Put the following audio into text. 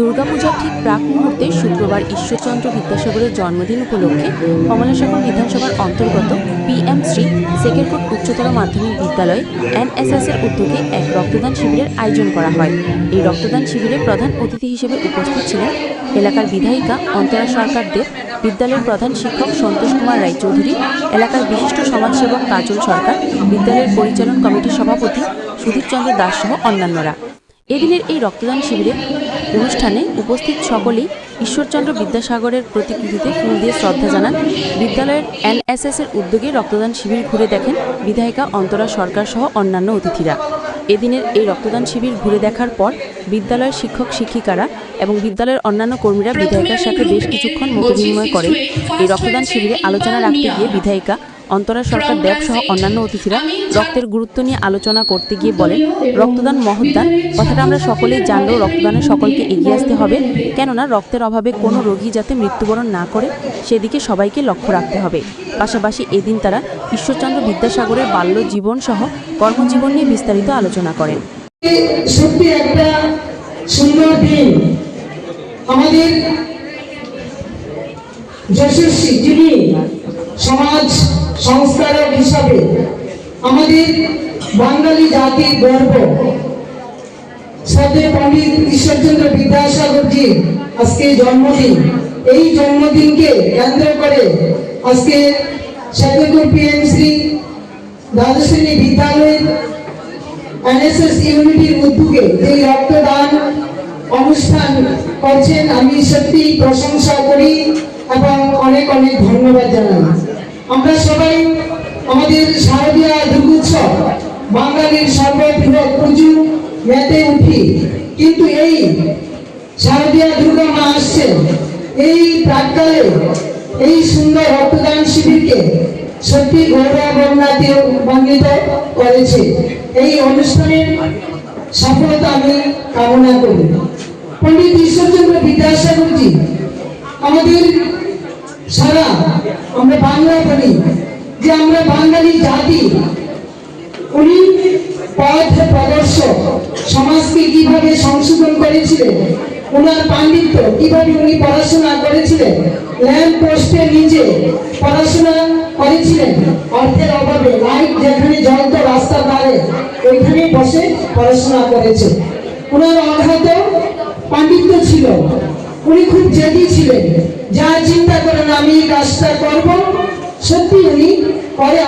দুর্গাপূজার ঠিক প্রাক মুহূর্তে শুক্রবার ঈশ্বরচন্দ্র বিদ্যাসাগরের জন্মদিন উপলক্ষে কমলাসাগর বিধানসভার অন্তর্গত PM শ্রী সেকেরকোট উচ্চতর মাধ্যমিক বিদ্যালয়ে NSS এর উদ্যোগে এক রক্তদান শিবিরের আয়োজন করা হয়। এই রক্তদান শিবিরে প্রধান অতিথি হিসেবে উপস্থিত ছিলেন এলাকার বিধায়িকা অন্তরা সরকার দেব, বিদ্যালয়ের প্রধান শিক্ষক সন্তোষ কুমার রায়চৌধুরী, এলাকার বিশিষ্ট সমাজসেবক কাজল সরকার, বিদ্যালয়ের পরিচালন কমিটির সভাপতি সুদীপ চন্দ্র দাস সহ অন্যান্যরা। এদিনের এই রক্তদান শিবিরের অনুষ্ঠানে উপস্থিত সকলেই ঈশ্বরচন্দ্র বিদ্যাসাগরের প্রতিকৃতিতে ফুল দিয়ে শ্রদ্ধা জানান। বিদ্যালয়ের NSS এর উদ্যোগে রক্তদান শিবির ঘুরে দেখেন বিধায়িকা অন্তরা সরকার সহ অন্যান্য অতিথিরা। এদিনের এই রক্তদান শিবির ঘুরে দেখার পর বিদ্যালয়ের শিক্ষক শিক্ষিকারা এবং বিদ্যালয়ের অন্যান্য কর্মীরা বিধায়িকার সাথে বেশ কিছুক্ষণ মতবিনিময় করেন। এই রক্তদান শিবিরে আলোচনা রাখতে গিয়ে বিধায়িকা অন্তরা সরকার দেব সহ অন্যান্য অতিথিরা রক্তের গুরুত্ব নিয়ে আলোচনা করতে গিয়ে বলেন, রক্তদান মহৎদান কথাটা আমরা সকলেই জানলেও রক্তদানে সকলকে এগিয়ে আসতে হবে, কেননা রক্তের অভাবে কোনো রোগী যাতে মৃত্যুবরণ না করে সেদিকে সবাইকে লক্ষ্য রাখতে হবে। পাশাপাশি এদিন তারা ঈশ্বরচন্দ্র বিদ্যাসাগরের বাল্য জীবন সহ কর্মজীবন নিয়ে বিস্তারিত আলোচনা করেন। সত্যি একটা সুন্দর দিন। আমাদের যশস্বী যিনি সমাজ সংস্কারক হিসাবে আমাদের বাঙালি জাতির গর্ব শ্রদ্ধেয় পণ্ডিত ঈশ্বরচন্দ্র বিদ্যাসাগরজি আজকে জন্মদিন। এই জন্মদিনকে কেন্দ্র করে আজকে সেকেরকোট PM শ্রী দ্বাদশ শ্রেণী বিদ্যালয়ের NSS ইউনিটির উদ্যোগে এই রক্তদান অনুষ্ঠান করছেন। আমি সত্যি প্রশংসা করি এবং অনেক অনেক ধন্যবাদ জানাই। আমরা সবাই আমাদের শারদীয়া দুর্গোৎসব বাঙালির সর্ববৃহৎ পুজো মেতে উঠি, কিন্তু এই শারদীয়া দুর্গা মা আসছেন এই প্রাককালে এই সুন্দর রক্তদান শিবিরকে সত্যি গৌরবান্বিত করেছে। এই অনুষ্ঠানের সফলতা আমি কামনা করি। পণ্ডিত ঈশ্বরচন্দ্র বিদ্যাসাগরজি আমাদের সারা আমরা বাংলা বলি যে আমরা বাঙালি জাতি, উনি পথ প্রদর্শক, সমাজকে কিভাবে সংশোধন করেছিলেন, ওনার পাণ্ডিত্য কিভাবে উনি পড়াশোনা করেছিলেন, ল্যাম্প পোস্টের নিচে পড়াশোনা করেছিলেন, অর্থের অভাবে লাইট যেখানে জ্বলতো রাস্তার ধারে ওইখানে বসে পড়াশোনা করেছে। ওনার অগাধ পাণ্ডিত্য ছিল, উনি খুব জেদি ছিলেন, যা চিন্তা করেন আমি এই কাজটা করব সত্যি উনি করে।